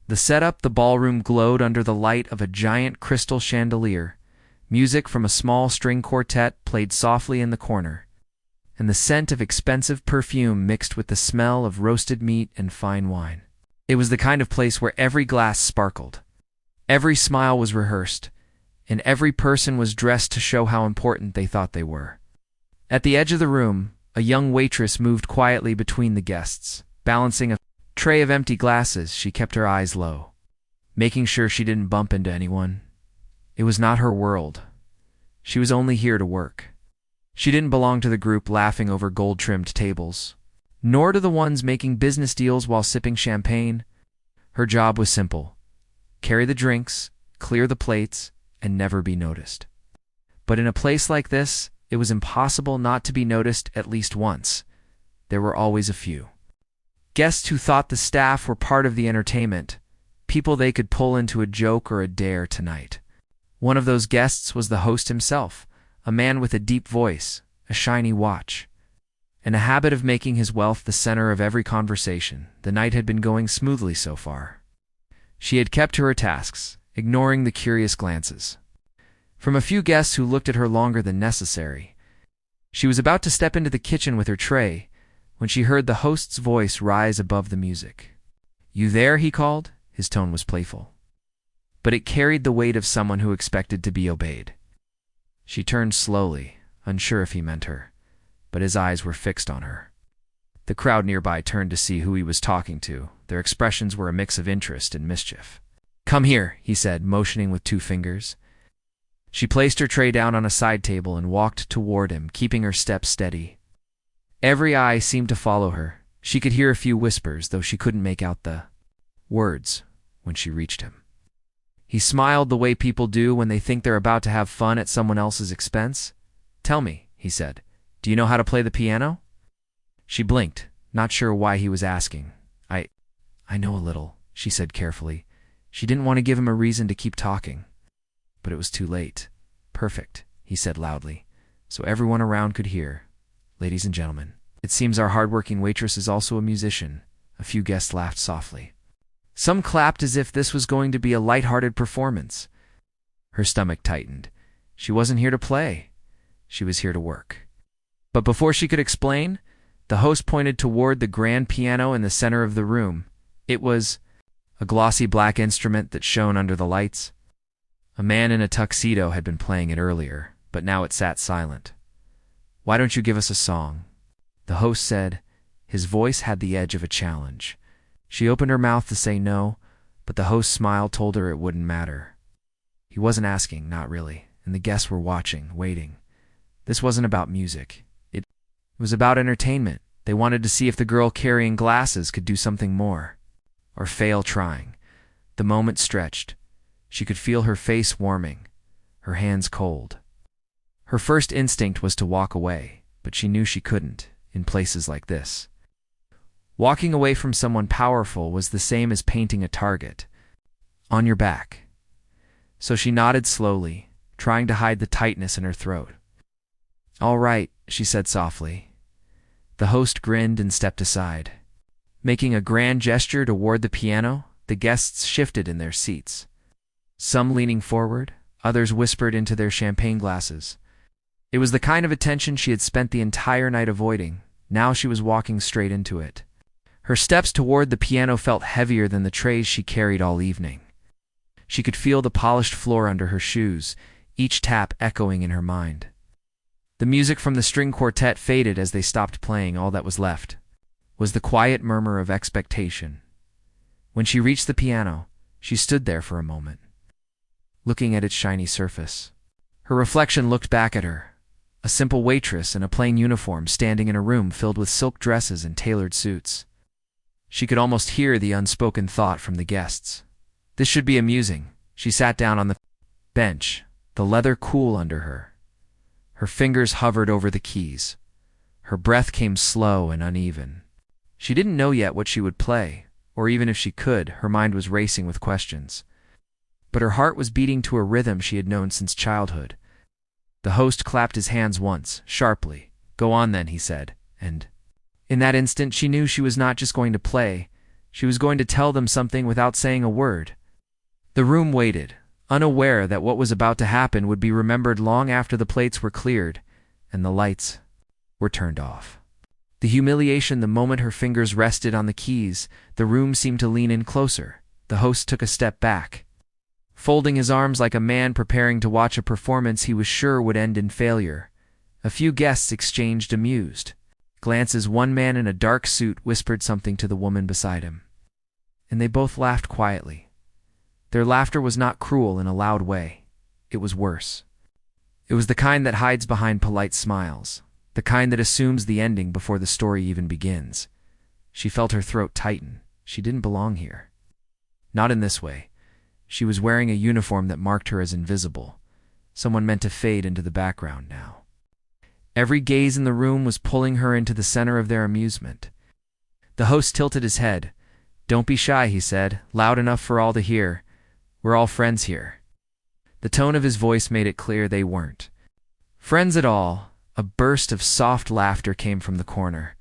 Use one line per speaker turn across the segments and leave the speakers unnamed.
The ballroom glowed under the light of a giant crystal chandelier. Music from a small string quartet played softly in the corner, and the scent of expensive perfume mixed with the smell of roasted meat and fine wine. It was the kind of place where every glass sparkled, every smile was rehearsed, and every person was dressed to show how important they thought they were. At the edge of the room, a young waitress moved quietly between the guests. Balancing a tray of empty glasses, she kept her eyes low, making sure she didn't bump into anyone. It was not her world. She was only here to work. She didn't belong to the group laughing over gold-trimmed tables, nor to the ones making business deals while sipping champagne. Her job was simple: carry the drinks, clear the plates, and never be noticed. But in a place like this, it was impossible not to be noticed at least once. There were always a few guests who thought the staff were part of the entertainment, people they could pull into a joke or a dare tonight. One of those guests was the host himself, a man with a deep voice, a shiny watch, and a habit of making his wealth the center of every conversation. The night had been going smoothly so far. She had kept to her tasks, ignoring the curious glances from a few guests who looked at her longer than necessary. She was about to step into the kitchen with her tray when she heard the host's voice rise above the music. "You there?" he called. His tone was playful, but it carried the weight of someone who expected to be obeyed. She turned slowly, unsure if he meant her, but his eyes were fixed on her. The crowd nearby turned to see who he was talking to. Their expressions were a mix of interest and mischief. "Come here," he said, motioning with 2 fingers. She placed her tray down on a side table and walked toward him, keeping her steps steady. Every eye seemed to follow her. She could hear a few whispers, though she couldn't make out the words when she reached him. He smiled the way people do when they think they're about to have fun at someone else's expense. "Tell me," he said, "do you know how to play the piano?" She blinked, not sure why he was asking. I know a little," she said carefully. She didn't want to give him a reason to keep talking. But it was too late. "Perfect," he said loudly, so everyone around could hear. "Ladies and gentlemen, it seems our hardworking waitress is also a musician." A few guests laughed softly. Some clapped as if this was going to be a light-hearted performance. Her stomach tightened. She wasn't here to play. She was here to work. But before she could explain, the host pointed toward the grand piano in the center of the room. It was a glossy black instrument that shone under the lights. A man in a tuxedo had been playing it earlier, but now it sat silent. "Why don't you give us a song?" the host said. His voice had the edge of a challenge. She opened her mouth to say no, but the host's smile told her it wouldn't matter. He wasn't asking, not really, and the guests were watching, waiting. This wasn't about music. It was about entertainment. They wanted to see if the girl carrying glasses could do something more, or fail trying. The moment stretched. She could feel her face warming, her hands cold. Her first instinct was to walk away, but she knew she couldn't, in places like this. Walking away from someone powerful was the same as painting a target on your back. So she nodded slowly, trying to hide the tightness in her throat. "All right," she said softly. The host grinned and stepped aside. Making a grand gesture toward the piano, the guests shifted in their seats. Some leaning forward, others whispered into their champagne glasses. It was the kind of attention she had spent the entire night avoiding. Now she was walking straight into it. Her steps toward the piano felt heavier than the trays she carried all evening. She could feel the polished floor under her shoes, each tap echoing in her mind. The music from the string quartet faded as they stopped playing. All that was left was the quiet murmur of expectation. When she reached the piano, she stood there for a moment, looking at its shiny surface. Her reflection looked back at her, a simple waitress in a plain uniform standing in a room filled with silk dresses and tailored suits. She could almost hear the unspoken thought from the guests. This should be amusing. She sat down on the bench, the leather cool under her. Her fingers hovered over the keys. Her breath came slow and uneven. She didn't know yet what she would play, or even if she could, her mind was racing with questions. But her heart was beating to a rhythm she had known since childhood. The host clapped his hands once, sharply. "Go on then," he said, and in that instant she knew she was not just going to play, She was going to tell them something without saying a word. The room waited, unaware that what was about to happen would be remembered long after the plates were cleared and the lights were turned off. The humiliation the moment her fingers rested on the keys, the room seemed to lean in closer. The host took a step back, folding his arms like a man preparing to watch a performance he was sure would end in failure. A few guests exchanged amused glances. One man in a dark suit whispered something to the woman beside him, and they both laughed quietly. Their laughter was not cruel in a loud way. It was worse. It was the kind that hides behind polite smiles, the kind that assumes the ending before the story even begins. She felt her throat tighten. She didn't belong here. Not in this way. She was wearing a uniform that marked her as invisible, someone meant to fade into the background now. Every gaze in the room was pulling her into the center of their amusement. The host tilted his head. "Don't be shy," he said, loud enough for all to hear. "We're all friends here." The tone of his voice made it clear they weren't friends at all. A burst of soft laughter came from the corner.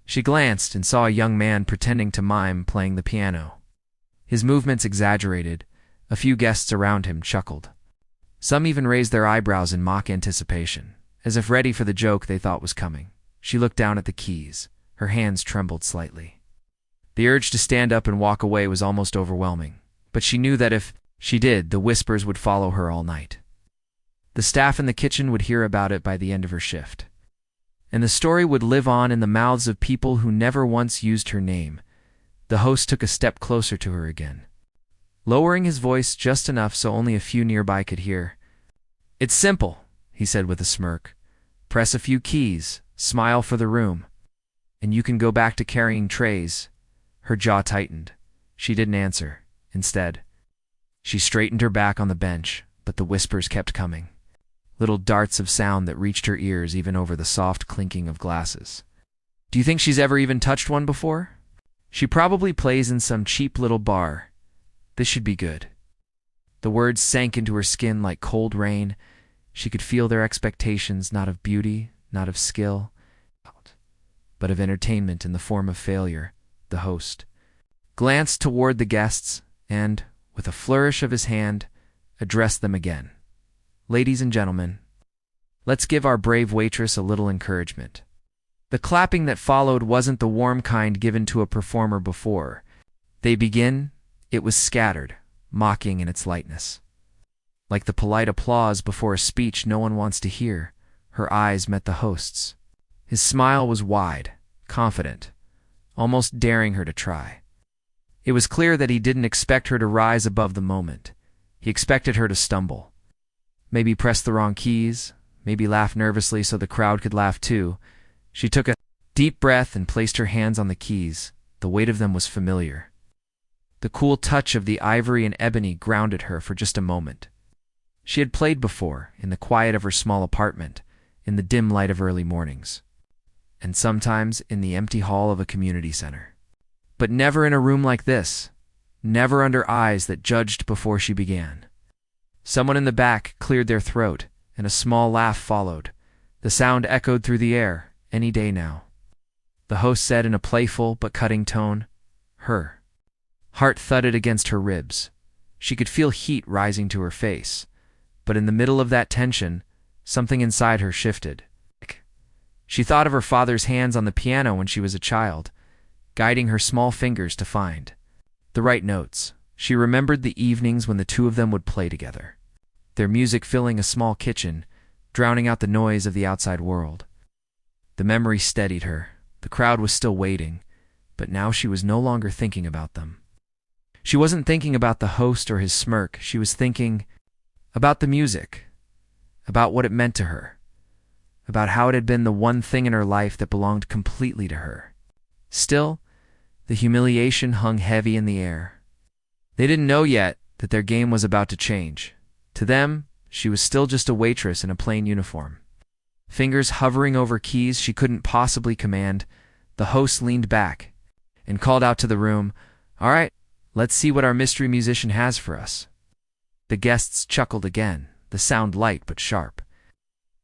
She glanced and saw a young man pretending to mime playing the piano. His movements exaggerated. A few guests around him chuckled. Some even raised their eyebrows in mock anticipation, as if ready for the joke they thought was coming. She looked down at the keys. Her hands trembled slightly. The urge to stand up and walk away was almost overwhelming, but she knew that if she did, the whispers would follow her all night. The staff in the kitchen would hear about it by the end of her shift, and the story would live on in the mouths of people who never once used her name. The host took a step closer to her again, lowering his voice just enough so only a few nearby could hear. "It's simple," he said with a smirk. "Press a few keys, smile for the room, and you can go back to carrying trays." Her jaw tightened. She didn't answer. Instead, she straightened her back on the bench, but the whispers kept coming. Little darts of sound that reached her ears even over the soft clinking of glasses. "Do you think she's ever even touched one before? She probably plays in some cheap little bar. This should be good." The words sank into her skin like cold rain. She could feel their expectations, not of beauty, not of skill, but of entertainment in the form of failure. The host glanced toward the guests and, with a flourish of his hand, addressed them again. "Ladies and gentlemen, let's give our brave waitress a little encouragement." The clapping that followed wasn't the warm kind given to a performer before they begin. It was scattered, mocking in its lightness. Like the polite applause before a speech no one wants to hear, her eyes met the host's. His smile was wide, confident, almost daring her to try. It was clear that he didn't expect her to rise above the moment. He expected her to stumble. Maybe press the wrong keys, maybe laugh nervously so the crowd could laugh too. She took a deep breath and placed her hands on the keys. The weight of them was familiar. The cool touch of the ivory and ebony grounded her for just a moment. She had played before, in the quiet of her small apartment, in the dim light of early mornings, and sometimes in the empty hall of a community center. But never in a room like this, never under eyes that judged before she began. Someone in the back cleared their throat, and a small laugh followed. The sound echoed through the air. "Any day now," the host said in a playful but cutting tone. Her heart thudded against her ribs. She could feel heat rising to her face, but in the middle of that tension, something inside her shifted. She thought of her father's hands on the piano when she was a child, guiding her small fingers to find the right notes. She remembered the evenings when the two of them would play together, their music filling a small kitchen, drowning out the noise of the outside world. The memory steadied her. The crowd was still waiting, but now she was no longer thinking about them. She wasn't thinking about the host or his smirk. She was thinking about the music, about what it meant to her, about how it had been the one thing in her life that belonged completely to her. Still, the humiliation hung heavy in the air. They didn't know yet that their game was about to change. To them, she was still just a waitress in a plain uniform. Fingers hovering over keys she couldn't possibly command, the host leaned back and called out to the room, "All right, let's see what our mystery musician has for us." The guests chuckled again, the sound light but sharp.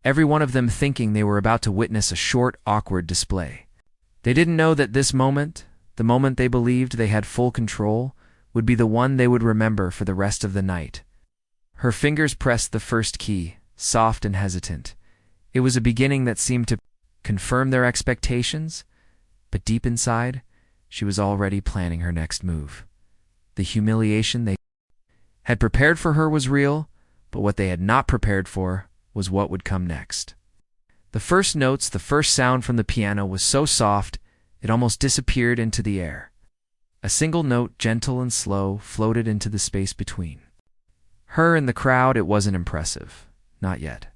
Every one of them thinking they were about to witness a short, awkward display. They didn't know that this moment, the moment they believed they had full control, would be the one they would remember for the rest of the night. Her fingers pressed the first key, soft and hesitant. It was a beginning that seemed to confirm their expectations, but deep inside, she was already planning her next move. The humiliation they had prepared for her was real, but what they had not prepared for was what would come next. The first notes, the first sound from the piano was so soft, it almost disappeared into the air. A single note, gentle and slow, floated into the space between. Her and the crowd, it wasn't impressive. Not yet.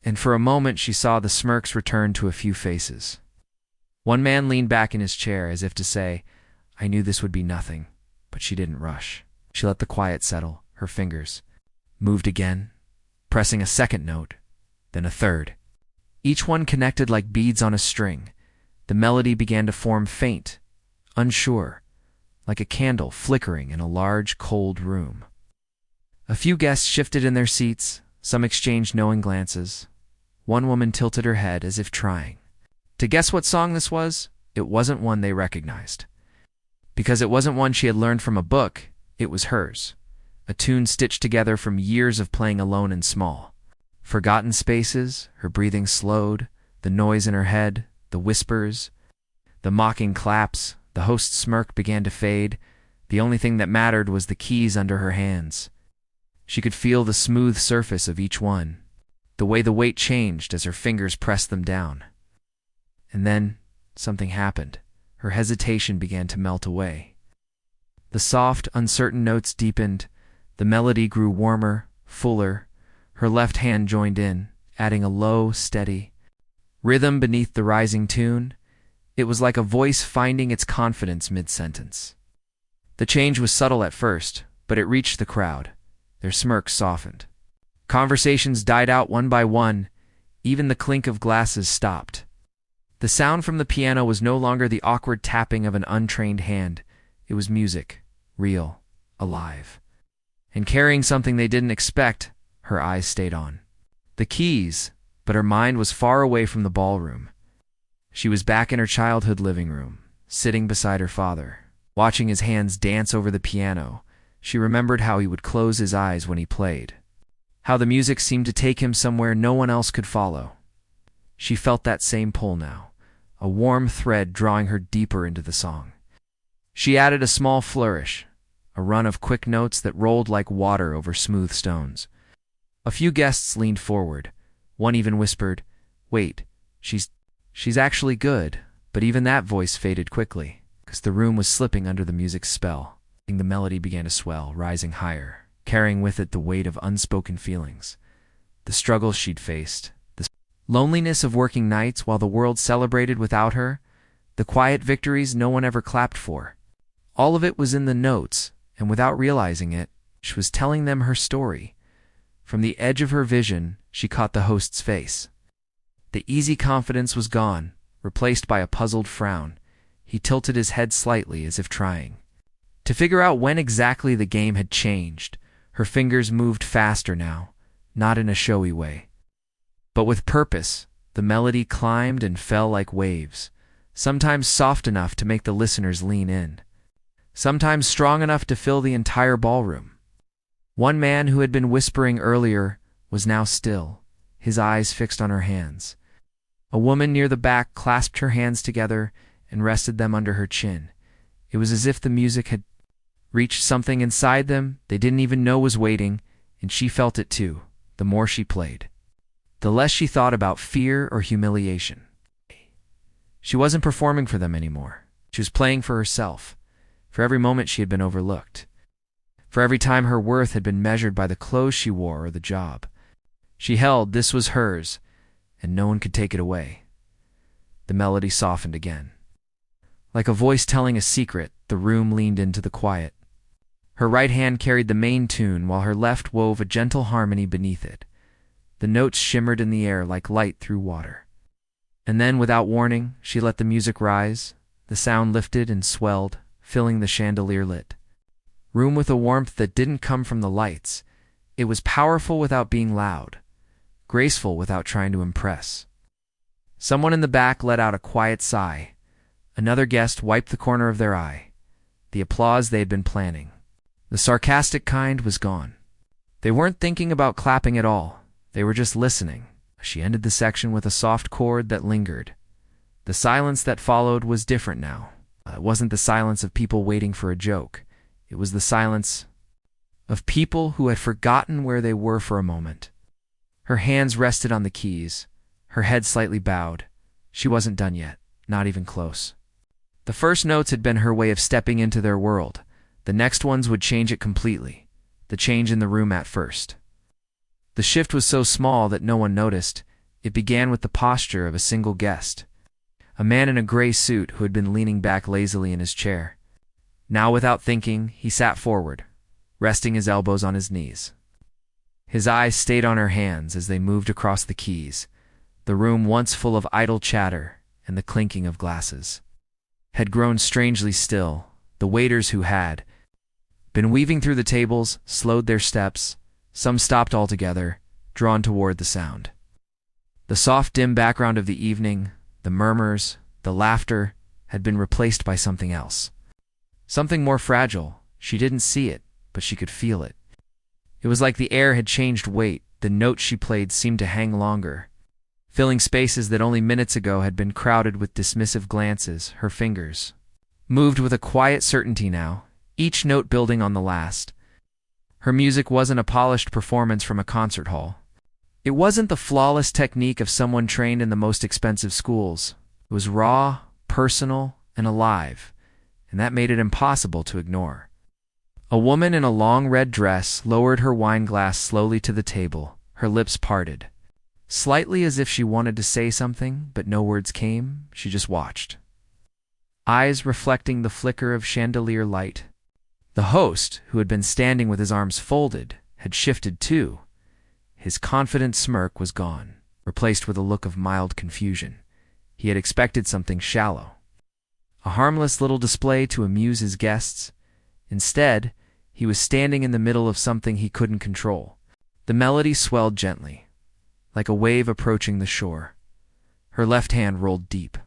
And for a moment she saw the smirks return to a few faces. One man leaned back in his chair as if to say, "I knew this would be nothing," but she didn't rush. She let the quiet settle. Her fingers moved again, pressing a second note, then a third. Each one connected like beads on a string. The melody began to form faint, unsure, like a candle flickering in a large, cold room. A few guests shifted in their seats, some exchanged knowing glances. One woman tilted her head as if trying to guess what song this was. It wasn't one they recognized. Because it wasn't one she had learned from a book, it was hers. A tune stitched together from years of playing alone and small. Forgotten spaces, her breathing slowed, the noise in her head, the whispers, the mocking claps, the host's smirk began to fade. The only thing that mattered was the keys under her hands. She could feel the smooth surface of each one, the way the weight changed as her fingers pressed them down. And then something happened. Her hesitation began to melt away. The soft, uncertain notes deepened. The melody grew warmer, fuller. Her left hand joined in, adding a low, steady rhythm beneath the rising tune. It was like a voice finding its confidence mid-sentence. The change was subtle at first, but it reached the crowd. Their smirks softened. Conversations died out one by one. Even the clink of glasses stopped. The sound from the piano was no longer the awkward tapping of an untrained hand. It was music, real, alive. And carrying something they didn't expect, her eyes stayed on the keys, but her mind was far away from the ballroom. She was back in her childhood living room, sitting beside her father, watching his hands dance over the piano. She remembered how he would close his eyes when he played, how the music seemed to take him somewhere no one else could follow. She felt that same pull now, a warm thread drawing her deeper into the song. She added a small flourish, a run of quick notes that rolled like water over smooth stones. A few guests leaned forward. One even whispered, "Wait, she's actually good." But even that voice faded quickly, because the room was slipping under the music's spell. The melody began to swell, rising higher, carrying with it the weight of unspoken feelings. The struggles she'd faced, the loneliness of working nights while the world celebrated without her, the quiet victories no one ever clapped for. All of it was in the notes, and without realizing it, she was telling them her story. From the edge of her vision, she caught the host's face. The easy confidence was gone, replaced by a puzzled frown. He tilted his head slightly as if trying to figure out when exactly the game had changed. Her fingers moved faster now, not in a showy way, but with purpose. The melody climbed and fell like waves, sometimes soft enough to make the listeners lean in, sometimes strong enough to fill the entire ballroom. One man who had been whispering earlier was now still, his eyes fixed on her hands. A woman near the back clasped her hands together and rested them under her chin. It was as if the music had reached something inside them they didn't even know was waiting, and she felt it too. The more she played, the less she thought about fear or humiliation. She wasn't performing for them anymore. She was playing for herself, for every moment she had been overlooked, for every time her worth had been measured by the clothes she wore or the job she held. This was hers, and no one could take it away. The melody softened again. Like a voice telling a secret, the room leaned into the quiet. Her right hand carried the main tune, while her left wove a gentle harmony beneath it. The notes shimmered in the air like light through water. And then, without warning, she let the music rise. The sound lifted and swelled, filling the chandelier-lit room with a warmth that didn't come from the lights. It was powerful without being loud, graceful without trying to impress. Someone in the back let out a quiet sigh. Another guest wiped the corner of their eye. The applause they had been planning. The sarcastic kind was gone. They weren't thinking about clapping at all. They were just listening. She ended the section with a soft chord that lingered. The silence that followed was different now. It wasn't the silence of people waiting for a joke. It was the silence of people who had forgotten where they were for a moment. Her hands rested on the keys, her head slightly bowed. She wasn't done yet, not even close. The first notes had been her way of stepping into their world. The next ones would change it completely. The change in the room at first. The shift was so small that no one noticed. It began with the posture of a single guest. A man in a gray suit who had been leaning back lazily in his chair. Now, without thinking, he sat forward, resting his elbows on his knees. His eyes stayed on her hands as they moved across the keys. The room, once full of idle chatter and the clinking of glasses, had grown strangely still. The waiters who had been weaving through the tables slowed their steps. Some stopped altogether, drawn toward the sound. The soft, dim background of the evening, the murmurs, the laughter, had been replaced by something else. Something more fragile. She didn't see it, but she could feel it. It was like the air had changed weight. The notes she played seemed to hang longer, filling spaces that only minutes ago had been crowded with dismissive glances. Her fingers moved with a quiet certainty now, each note building on the last. Her music wasn't a polished performance from a concert hall. It wasn't the flawless technique of someone trained in the most expensive schools. It was raw, personal, and alive, and that made it impossible to ignore. A woman in a long red dress lowered her wine glass slowly to the table, her lips parted. Slightly as if she wanted to say something, but no words came. She just watched, eyes reflecting the flicker of chandelier light. The host, who had been standing with his arms folded, had shifted too. His confident smirk was gone, replaced with a look of mild confusion. He had expected something shallow, a harmless little display to amuse his guests. Instead, he was standing in the middle of something he couldn't control. The melody swelled gently, like a wave approaching the shore. Her left hand rolled deep,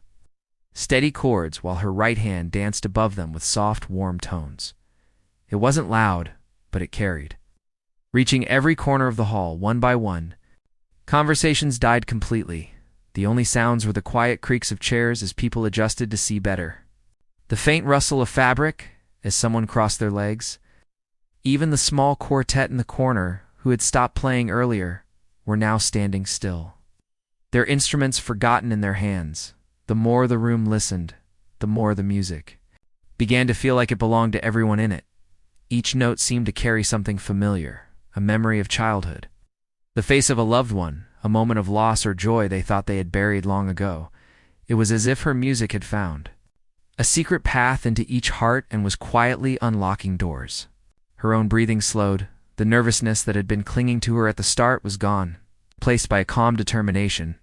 steady chords, while her right hand danced above them with soft, warm tones. It wasn't loud, but it carried. Reaching every corner of the hall, one by one, conversations died completely. The only sounds were the quiet creaks of chairs as people adjusted to see better, the faint rustle of fabric as someone crossed their legs. Even the small quartet in the corner, who had stopped playing earlier, were now standing still, their instruments forgotten in their hands. The more the room listened, the more the music began to feel like it belonged to everyone in it. Each note seemed to carry something familiar, a memory of childhood, the face of a loved one, a moment of loss or joy they thought they had buried long ago. It was as if her music had found a secret path into each heart and was quietly unlocking doors. Her own breathing slowed. The nervousness that had been clinging to her at the start was gone, replaced by a calm determination.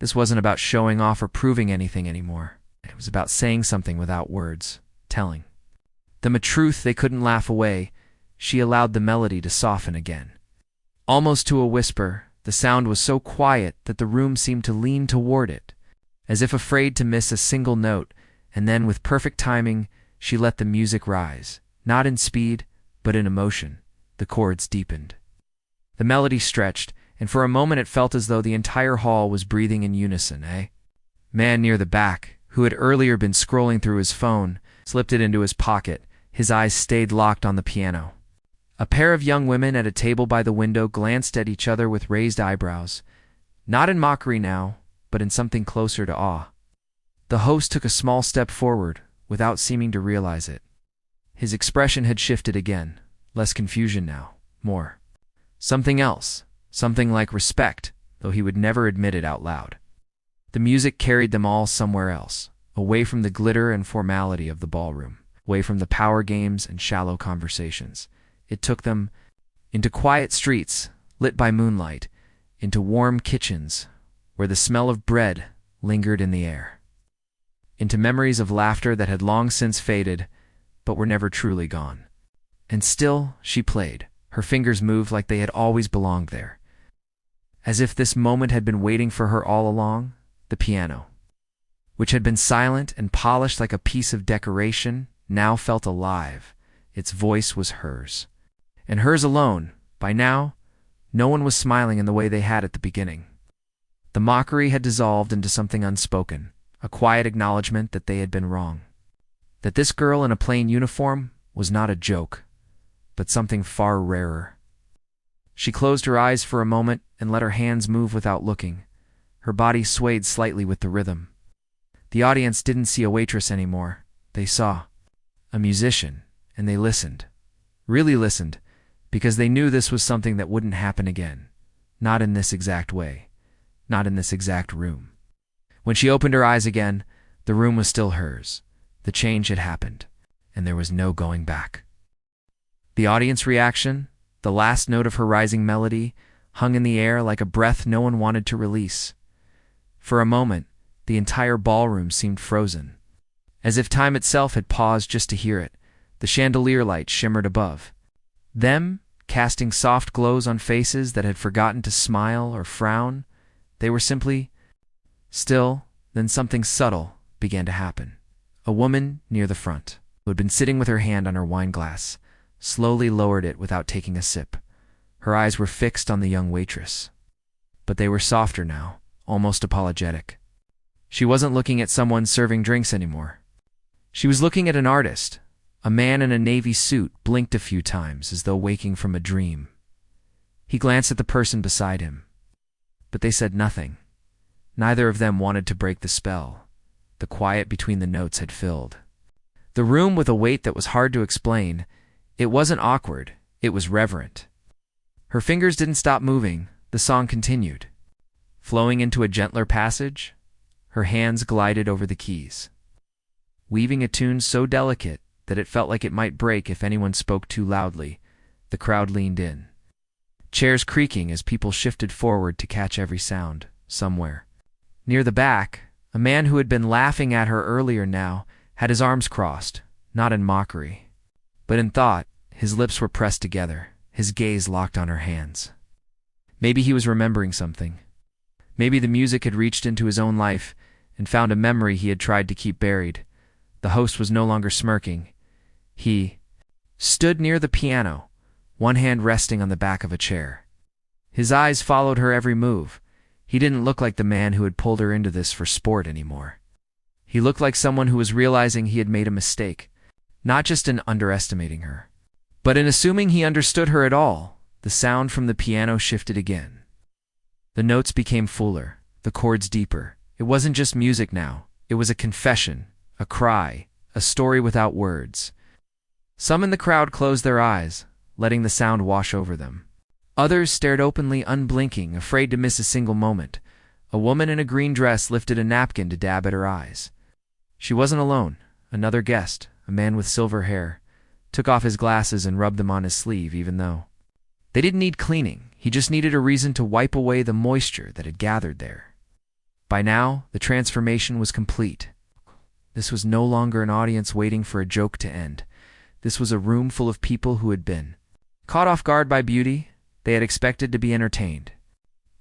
This wasn't about showing off or proving anything anymore. It was about saying something without words, telling them a truth they couldn't laugh away. She allowed the melody to soften again, almost to a whisper. The sound was so quiet that the room seemed to lean toward it, as if afraid to miss a single note, and then, with perfect timing, she let the music rise, not in speed, but in emotion. The chords deepened. The melody stretched, and for a moment it felt as though the entire hall was breathing in unison. Man near the back, who had earlier been scrolling through his phone, slipped it into his pocket. His eyes stayed locked on the piano. A pair of young women at a table by the window glanced at each other with raised eyebrows, not in mockery now, but in something closer to awe. The host took a small step forward, without seeming to realize it. His expression had shifted again, less confusion now, more something else, something like respect, though he would never admit it out loud. The music carried them all somewhere else, away from the glitter and formality of the ballroom, away from the power games and shallow conversations. It took them into quiet streets, lit by moonlight, into warm kitchens, where the smell of bread lingered in the air, into memories of laughter that had long since faded, but were never truly gone. And still she played. Her fingers moved like they had always belonged there, as if this moment had been waiting for her all along. The piano, which had been silent and polished like a piece of decoration, now felt alive. Its voice was hers. And hers alone. By now, no one was smiling in the way they had at the beginning. The mockery had dissolved into something unspoken, a quiet acknowledgement that they had been wrong. That this girl in a plain uniform was not a joke, but something far rarer. She closed her eyes for a moment and let her hands move without looking. Her body swayed slightly with the rhythm. The audience didn't see a waitress anymore. They saw a musician, and they listened. Really listened, because they knew this was something that wouldn't happen again. Not in this exact way. Not in this exact room. When she opened her eyes again, the room was still hers. The change had happened, and there was no going back. The audience reaction, the last note of her rising melody, hung in the air like a breath no one wanted to release. For a moment, the entire ballroom seemed frozen. As if time itself had paused just to hear it, the chandelier light shimmered above. Them, casting soft glows on faces that had forgotten to smile or frown, they were simply still. Then something subtle began to happen. A woman near the front, who had been sitting with her hand on her wine glass, slowly lowered it without taking a sip. Her eyes were fixed on the young waitress. But they were softer now, almost apologetic. She wasn't looking at someone serving drinks anymore. She was looking at an artist. A man in a navy suit blinked a few times as though waking from a dream. He glanced at the person beside him. But they said nothing. Neither of them wanted to break the spell. The quiet between the notes had filled the room with a weight that was hard to explain. It wasn't awkward, it was reverent. Her fingers didn't stop moving. The song continued. Flowing into a gentler passage, her hands glided over the keys, weaving a tune so delicate that it felt like it might break if anyone spoke too loudly. The crowd leaned in, chairs creaking as people shifted forward to catch every sound. Somewhere near the back, a man who had been laughing at her earlier now had his arms crossed, not in mockery, but in thought. His lips were pressed together, his gaze locked on her hands. Maybe he was remembering something. Maybe the music had reached into his own life and found a memory he had tried to keep buried. The host was no longer smirking. He stood near the piano, one hand resting on the back of a chair. His eyes followed her every move. He didn't look like the man who had pulled her into this for sport anymore. He looked like someone who was realizing he had made a mistake, not just in underestimating her, but in assuming he understood her at all. The sound from the piano shifted again. The notes became fuller, the chords deeper. It wasn't just music now. It was a confession, a cry, a story without words. Some in the crowd closed their eyes, letting the sound wash over them. Others stared openly, unblinking, afraid to miss a single moment. A woman in a green dress lifted a napkin to dab at her eyes. She wasn't alone. Another guest, a man with silver hair, took off his glasses and rubbed them on his sleeve, even though they didn't need cleaning. He just needed a reason to wipe away the moisture that had gathered there. By now, the transformation was complete. This was no longer an audience waiting for a joke to end. This was a room full of people who had been caught off guard by beauty. They had expected to be entertained.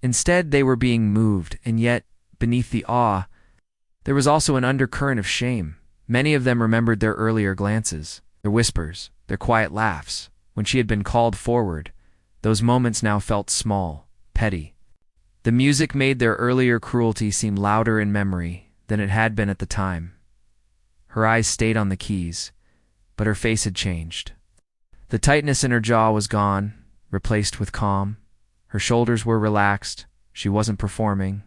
Instead, they were being moved, and yet, beneath the awe, there was also an undercurrent of shame. Many of them remembered their earlier glances, their whispers, their quiet laughs. When she had been called forward, those moments now felt small, petty. The music made their earlier cruelty seem louder in memory than it had been at the time. Her eyes stayed on the keys, but her face had changed. The tightness in her jaw was gone, replaced with calm. Her shoulders were relaxed. She wasn't performing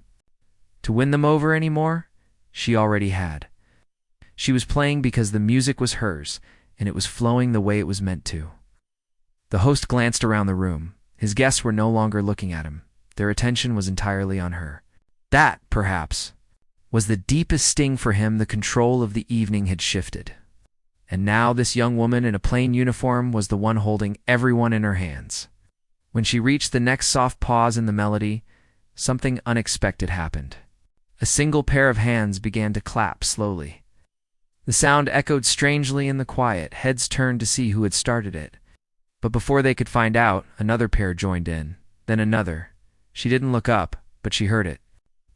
to win them over anymore. She already had. She was playing because the music was hers, and it was flowing the way it was meant to. The host glanced around the room. His guests were no longer looking at him. Their attention was entirely on her. That, perhaps, was the deepest sting for him. The control of the evening had shifted. And now this young woman in a plain uniform was the one holding everyone in her hands. When she reached the next soft pause in the melody, something unexpected happened. A single pair of hands began to clap slowly. The sound echoed strangely in the quiet. Heads turned to see who had started it. But before they could find out, another pair joined in, then another. She didn't look up, but she heard it.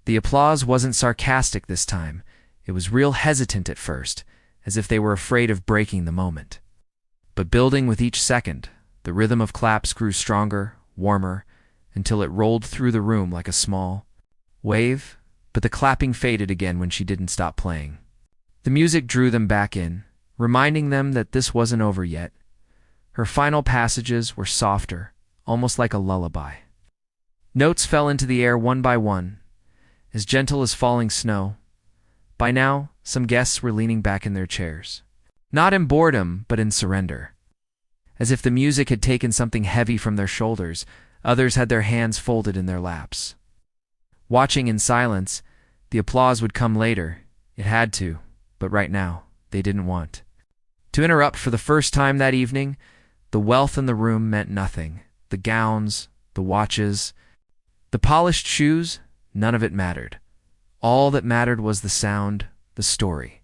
The applause wasn't sarcastic this time. It was real hesitant at first, as if they were afraid of breaking the moment. But building with each second, the rhythm of claps grew stronger, warmer, until it rolled through the room like a small wave, but the clapping faded again when she didn't stop playing. The music drew them back in, reminding them that this wasn't over yet. Her final passages were softer, almost like a lullaby. Notes fell into the air one by one, as gentle as falling snow. By now, some guests were leaning back in their chairs. Not in boredom, but in surrender. As if the music had taken something heavy from their shoulders, others had their hands folded in their laps. Watching in silence, the applause would come later. It had to, but right now, they didn't want to interrupt. For the first time that evening, the wealth in the room meant nothing. The gowns, the watches, the polished shoes, none of it mattered. All that mattered was the sound, the story.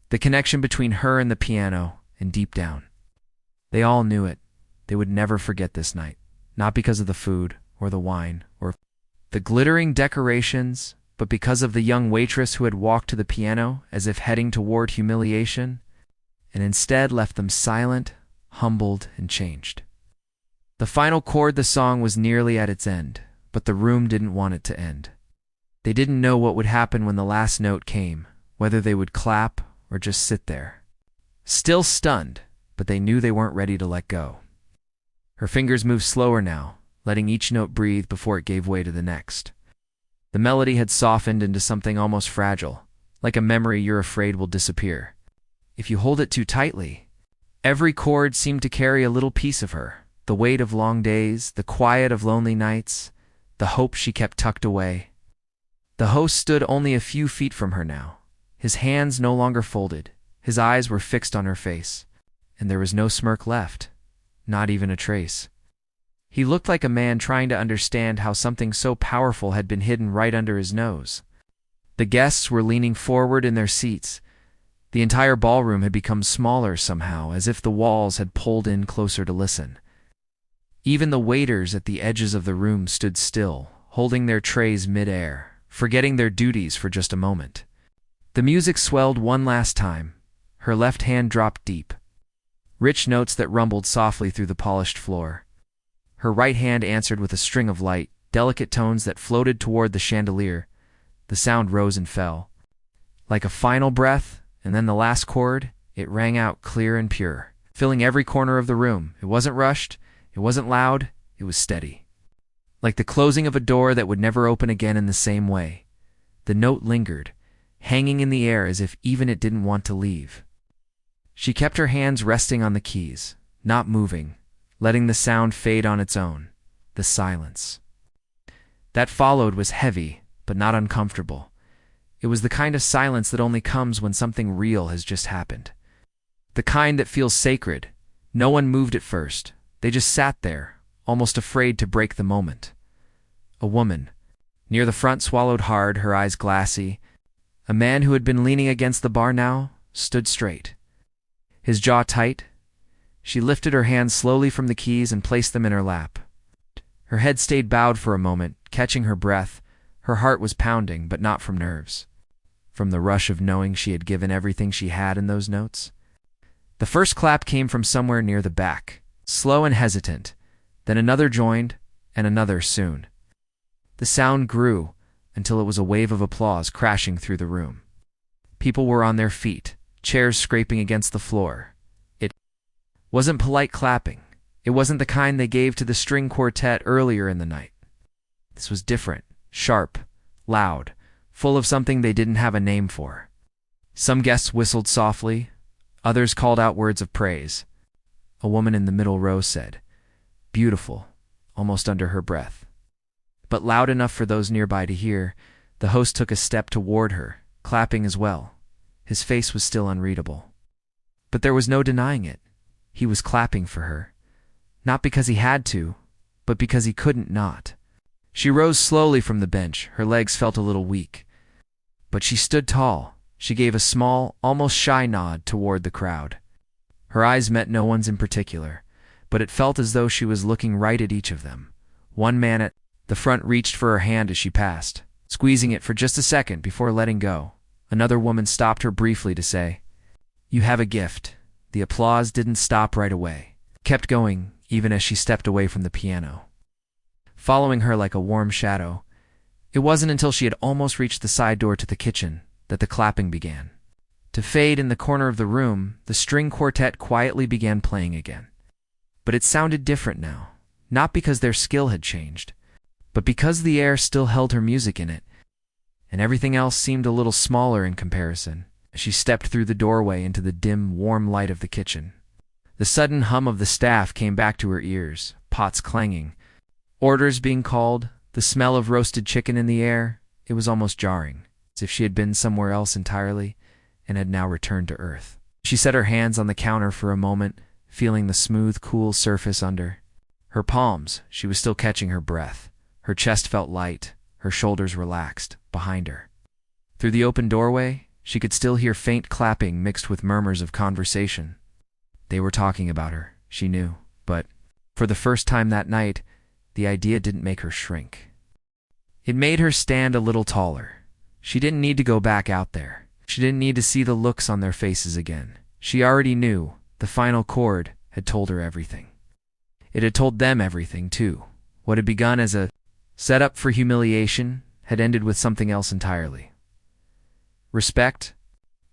The connection between her and the piano, and deep down. They all knew it. They would never forget this night. Not because of the food, or the wine, or the glittering decorations, but because of the young waitress who had walked to the piano as if heading toward humiliation, and instead left them silent, humbled, and changed. The final chord the song was nearly at its end, but the room didn't want it to end. They didn't know what would happen when the last note came, whether they would clap or just sit there. Still stunned, but they knew they weren't ready to let go. Her fingers moved slower now, letting each note breathe before it gave way to the next. The melody had softened into something almost fragile, like a memory you're afraid will disappear. If you hold it too tightly, every chord seemed to carry a little piece of her, the weight of long days, the quiet of lonely nights, the hope she kept tucked away. The host stood only a few feet from her now, his hands no longer folded, his eyes were fixed on her face, and there was no smirk left, not even a trace. He looked like a man trying to understand how something so powerful had been hidden right under his nose. The guests were leaning forward in their seats. The entire ballroom had become smaller somehow, as if the walls had pulled in closer to listen. Even the waiters at the edges of the room stood still, holding their trays mid-air, forgetting their duties for just a moment. The music swelled one last time. Her left hand dropped deep. Rich notes that rumbled softly through the polished floor. Her right hand answered with a string of light, delicate tones that floated toward the chandelier. The sound rose and fell. Like a final breath, and then the last chord, it rang out clear and pure, filling every corner of the room. It wasn't rushed, it wasn't loud, it was steady. Like the closing of a door that would never open again in the same way. The note lingered, hanging in the air as if even it didn't want to leave. She kept her hands resting on the keys, not moving, letting the sound fade on its own. The silence that followed was heavy, but not uncomfortable. It was the kind of silence that only comes when something real has just happened. The kind that feels sacred. No one moved at first. They just sat there, almost afraid to break the moment. A woman, near the front, swallowed hard, her eyes glassy. A man who had been leaning against the bar now stood straight, his jaw tight. She lifted her hands slowly from the keys and placed them in her lap. Her head stayed bowed for a moment, catching her breath. Her heart was pounding, but not from nerves. From the rush of knowing she had given everything she had in those notes. The first clap came from somewhere near the back, slow and hesitant. Then another joined, and another soon. The sound grew until it was a wave of applause crashing through the room. People were on their feet, chairs scraping against the floor. It wasn't polite clapping. It wasn't the kind they gave to the string quartet earlier in the night. This was different, sharp, loud, full of something they didn't have a name for. Some guests whistled softly, others called out words of praise. A woman in the middle row said, "Beautiful," almost under her breath. But loud enough for those nearby to hear. The host took a step toward her, clapping as well. His face was still unreadable. But there was no denying it. He was clapping for her. Not because he had to, but because he couldn't not. She rose slowly from the bench. Her legs felt a little weak. But she stood tall. She gave a small, almost shy nod toward the crowd. Her eyes met no one's in particular, but it felt as though she was looking right at each of them. One man at the front reached for her hand as she passed, squeezing it for just a second before letting go. Another woman stopped her briefly to say, "You have a gift." The applause didn't stop right away. It kept going, even as she stepped away from the piano, following her like a warm shadow. It wasn't until she had almost reached the side door to the kitchen that the clapping began to fade. In the corner of the room, the string quartet quietly began playing again. But it sounded different now, not because their skill had changed, but because the air still held her music in it, and everything else seemed a little smaller in comparison. As she stepped through the doorway into the dim, warm light of the kitchen, the sudden hum of the staff came back to her ears, pots clanging, orders being called, the smell of roasted chicken in the air. It was almost jarring, as if she had been somewhere else entirely and had now returned to earth. She set her hands on the counter for a moment, feeling the smooth, cool surface under her palms. She was still catching her breath. Her chest felt light, her shoulders relaxed behind her. Through the open doorway, she could still hear faint clapping mixed with murmurs of conversation. They were talking about her, she knew, but for the first time that night, the idea didn't make her shrink. It made her stand a little taller. She didn't need to go back out there. She didn't need to see the looks on their faces again. She already knew. The final chord had told her everything. It had told them everything, too. What had begun as a setup for humiliation had ended with something else entirely. Respect,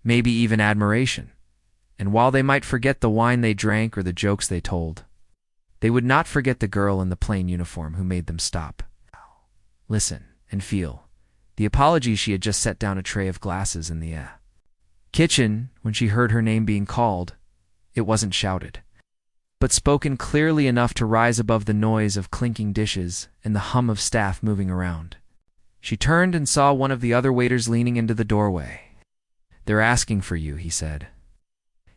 maybe even admiration. And while they might forget the wine they drank or the jokes they told, they would not forget the girl in the plain uniform who made them stop, listen, and feel. The apology she had just set down a tray of glasses in the kitchen when she heard her name being called. It wasn't shouted, but spoken clearly enough to rise above the noise of clinking dishes and the hum of staff moving around. She turned and saw one of the other waiters leaning into the doorway. "They're asking for you," he said.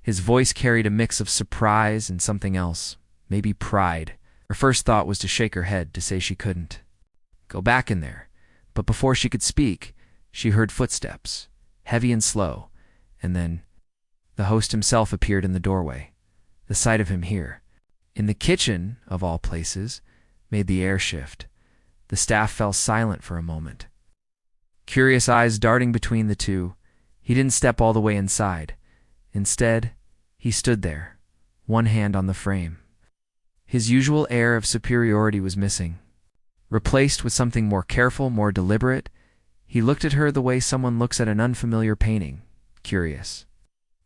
His voice carried a mix of surprise and something else, maybe pride. Her first thought was to shake her head to say she couldn't go back in there. But before she could speak, she heard footsteps, heavy and slow, and then the host himself appeared in the doorway. The sight of him here, in the kitchen of all places, made the air shift. The staff fell silent for a moment, curious eyes darting between the two. He didn't step all the way inside. Instead, he stood there, one hand on the frame. His usual air of superiority was missing. Replaced with something more careful, more deliberate, he looked at her the way someone looks at an unfamiliar painting, curious.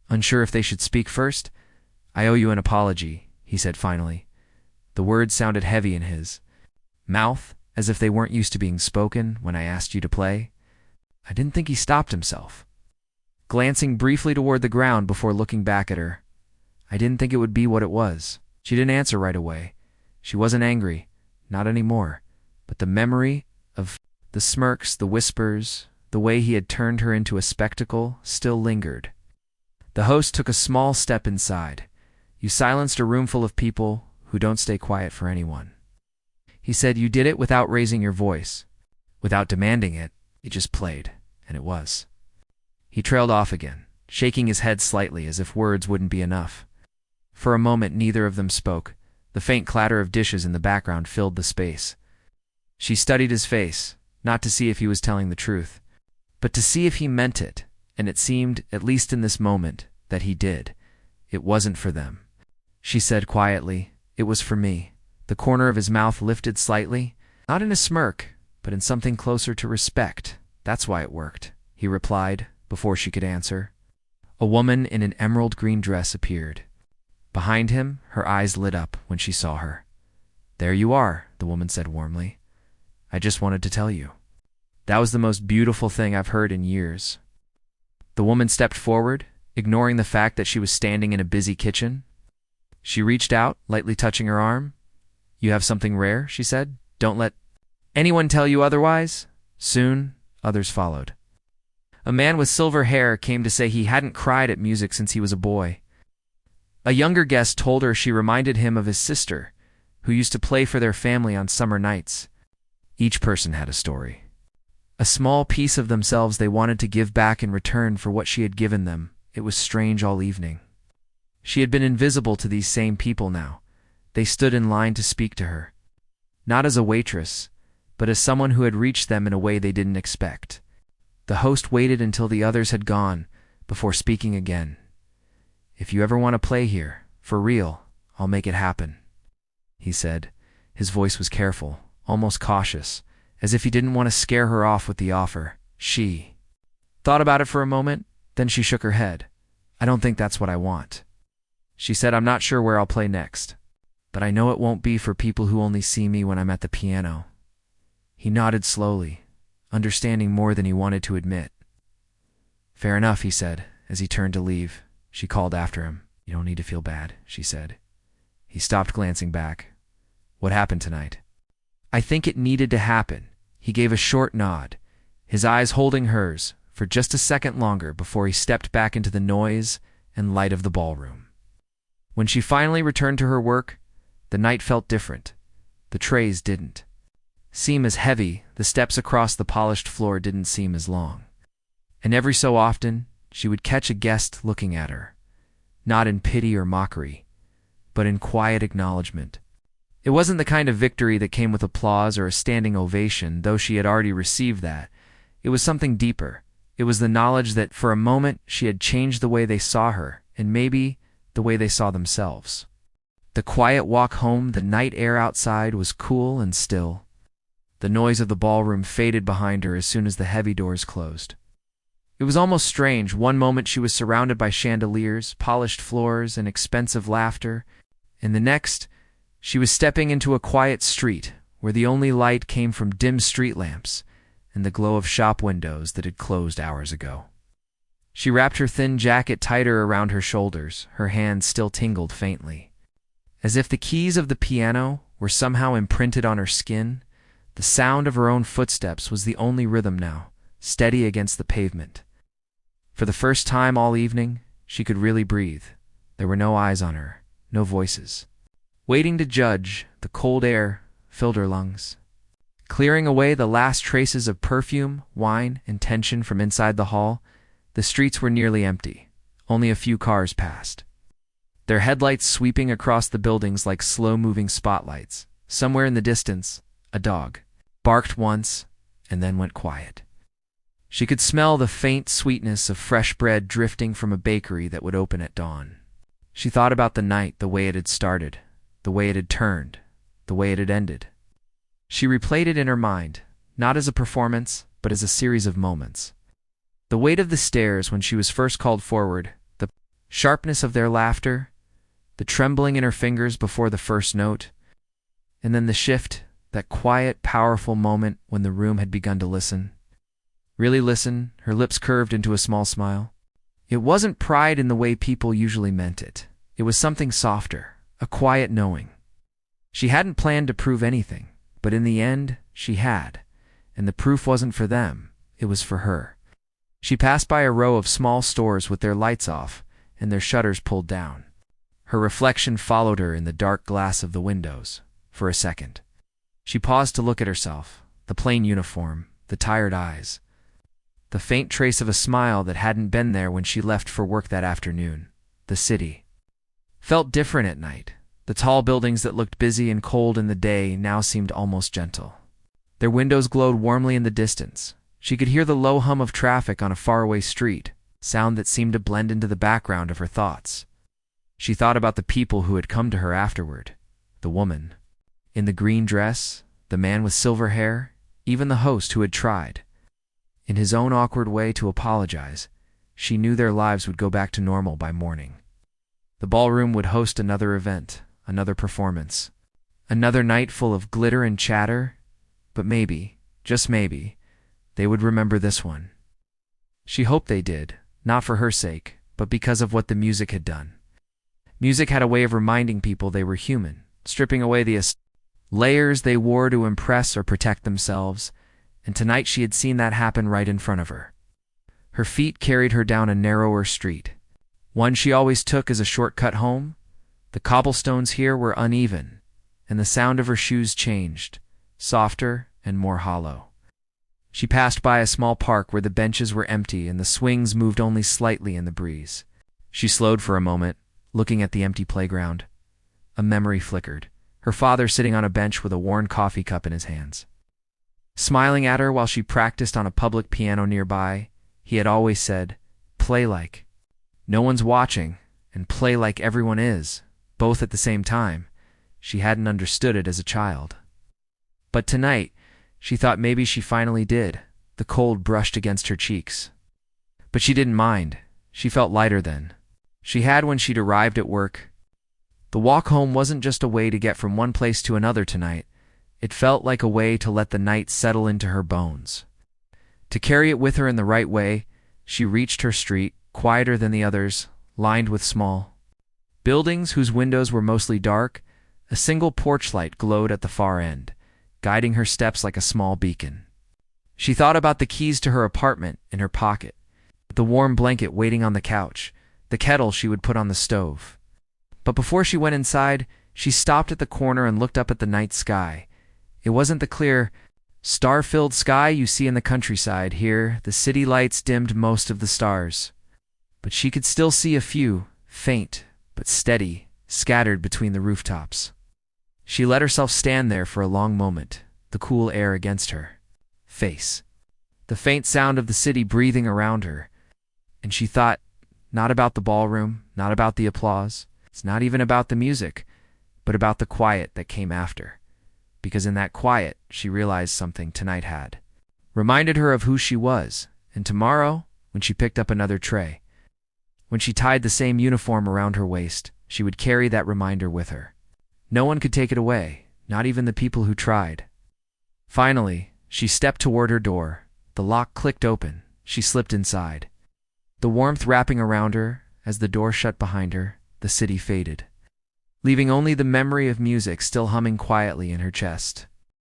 Unsure if they should speak first. "I owe you an apology," he said finally. The words sounded heavy in his mouth, as if they weren't used to being spoken. "When I asked you to play." I didn't think he stopped himself, glancing briefly toward the ground before looking back at her. I didn't think it would be what it was. She didn't answer right away. She wasn't angry, not anymore. But the memory of the smirks, the whispers, the way he had turned her into a spectacle still lingered. The host took a small step inside. "You silenced a room full of people who don't stay quiet for anyone." He said, "You did it without raising your voice, without demanding it. It just played, and it was." He trailed off again, shaking his head slightly as if words wouldn't be enough. For a moment, neither of them spoke. The faint clatter of dishes in the background filled the space. She studied his face, not to see if he was telling the truth, but to see if he meant it, and it seemed, at least in this moment, that he did. "It wasn't for them," she said quietly. "It was for me." The corner of his mouth lifted slightly, not in a smirk, but in something closer to respect. "That's why it worked," he replied, before she could answer. A woman in an emerald green dress appeared. Behind him, her eyes lit up when she saw her. "There you are," the woman said warmly. "I just wanted to tell you. That was the most beautiful thing I've heard in years." The woman stepped forward, ignoring the fact that she was standing in a busy kitchen. She reached out, lightly touching her arm. "You have something rare," she said. "Don't let anyone tell you otherwise." Soon, others followed. A man with silver hair came to say he hadn't cried at music since he was a boy. A younger guest told her she reminded him of his sister, who used to play for their family on summer nights. Each person had a story. A small piece of themselves they wanted to give back in return for what she had given them. It was strange all evening. She had been invisible to these same people now. They stood in line to speak to her. Not as a waitress, but as someone who had reached them in a way they didn't expect. The host waited until the others had gone before speaking again. "If you ever want to play here, for real, I'll make it happen," he said. His voice was careful, almost cautious, as if he didn't want to scare her off with the offer. She thought about it for a moment, then she shook her head. "I don't think that's what I want." She said, "I'm not sure where I'll play next, but I know it won't be for people who only see me when I'm at the piano." He nodded slowly, understanding more than he wanted to admit. "Fair enough," he said, as he turned to leave. She called after him. "You don't need to feel bad," she said. He stopped, glancing back. "What happened tonight?" "I think it needed to happen." He gave a short nod, his eyes holding hers for just a second longer before he stepped back into the noise and light of the ballroom. When she finally returned to her work, the night felt different. The trays didn't seem as heavy, the steps across the polished floor didn't seem as long. And every so often, she would catch a guest looking at her, not in pity or mockery, but in quiet acknowledgement. It wasn't the kind of victory that came with applause or a standing ovation, though she had already received that. It was something deeper. It was the knowledge that for a moment she had changed the way they saw her, and maybe the way they saw themselves. The quiet walk home, the night air outside was cool and still. The noise of the ballroom faded behind her as soon as the heavy doors closed. It was almost strange. One moment she was surrounded by chandeliers, polished floors, and expensive laughter, and the next, she was stepping into a quiet street where the only light came from dim street lamps and the glow of shop windows that had closed hours ago. She wrapped her thin jacket tighter around her shoulders, her hands still tingled faintly. As if the keys of the piano were somehow imprinted on her skin, the sound of her own footsteps was the only rhythm now, steady against the pavement. For the first time all evening, she could really breathe. There were no eyes on her, no voices waiting to judge. The cold air filled her lungs, clearing away the last traces of perfume, wine, and tension from inside the hall. The streets were nearly empty. Only a few cars passed, their headlights sweeping across the buildings like slow-moving spotlights. Somewhere in the distance, a dog barked once and then went quiet. She could smell the faint sweetness of fresh bread drifting from a bakery that would open at dawn. She thought about the night, the way it had started, the way it had turned, the way it had ended. She replayed it in her mind, not as a performance, but as a series of moments. The weight of the stairs when she was first called forward, the sharpness of their laughter, the trembling in her fingers before the first note, and then the shift, that quiet, powerful moment when the room had begun to listen. Really listen, her lips curved into a small smile. It wasn't pride in the way people usually meant it. It was something softer, a quiet knowing. She hadn't planned to prove anything, but in the end, she had. And the proof wasn't for them, it was for her. She passed by a row of small stores with their lights off and their shutters pulled down. Her reflection followed her in the dark glass of the windows. For a second, she paused to look at herself, the plain uniform, the tired eyes, the faint trace of a smile that hadn't been there when she left for work that afternoon. The city felt different at night. The tall buildings that looked busy and cold in the day now seemed almost gentle. Their windows glowed warmly in the distance. She could hear the low hum of traffic on a faraway street, sound that seemed to blend into the background of her thoughts. She thought about the people who had come to her afterward. The woman in the green dress, the man with silver hair, even the host who had tried, in his own awkward way, to apologize. She knew their lives would go back to normal by morning. The ballroom would host another event, another performance, another night full of glitter and chatter, but maybe, just maybe, they would remember this one. She hoped they did, not for her sake, but because of what the music had done. Music had a way of reminding people they were human, stripping away the layers they wore to impress or protect themselves, and tonight she had seen that happen right in front of her. Her feet carried her down a narrower street, one she always took as a shortcut home. The cobblestones here were uneven, and the sound of her shoes changed, softer and more hollow. She passed by a small park where the benches were empty and the swings moved only slightly in the breeze. She slowed for a moment, looking at the empty playground. A memory flickered, her father sitting on a bench with a worn coffee cup in his hands. Smiling at her while she practiced on a public piano nearby, he had always said, "Play like no one's watching, and play like everyone is," both at the same time. She hadn't understood it as a child. But tonight, she thought maybe she finally did. The cold brushed against her cheeks. But she didn't mind. She felt lighter then. She had when she'd arrived at work. The walk home wasn't just a way to get from one place to another tonight. It felt like a way to let the night settle into her bones. To carry it with her in the right way, she reached her street, quieter than the others, lined with small buildings whose windows were mostly dark. A single porch light glowed at the far end, guiding her steps like a small beacon. She thought about the keys to her apartment in her pocket, the warm blanket waiting on the couch, the kettle she would put on the stove. But before she went inside, she stopped at the corner and looked up at the night sky. It wasn't the clear, star-filled sky you see in the countryside. Here, the city lights dimmed most of the stars. But she could still see a few, faint but steady, scattered between the rooftops. She let herself stand there for a long moment, the cool air against her face, the faint sound of the city breathing around her. And she thought, not about the ballroom, not about the applause. It's not even about the music, but about the quiet that came after. Because in that quiet, she realized something tonight had reminded her of who she was. And tomorrow, when she picked up another tray, when she tied the same uniform around her waist, she would carry that reminder with her. No one could take it away, not even the people who tried. Finally, she stepped toward her door. The lock clicked open. She slipped inside. The warmth wrapping around her, as the door shut behind her, the city faded, leaving only the memory of music still humming quietly in her chest.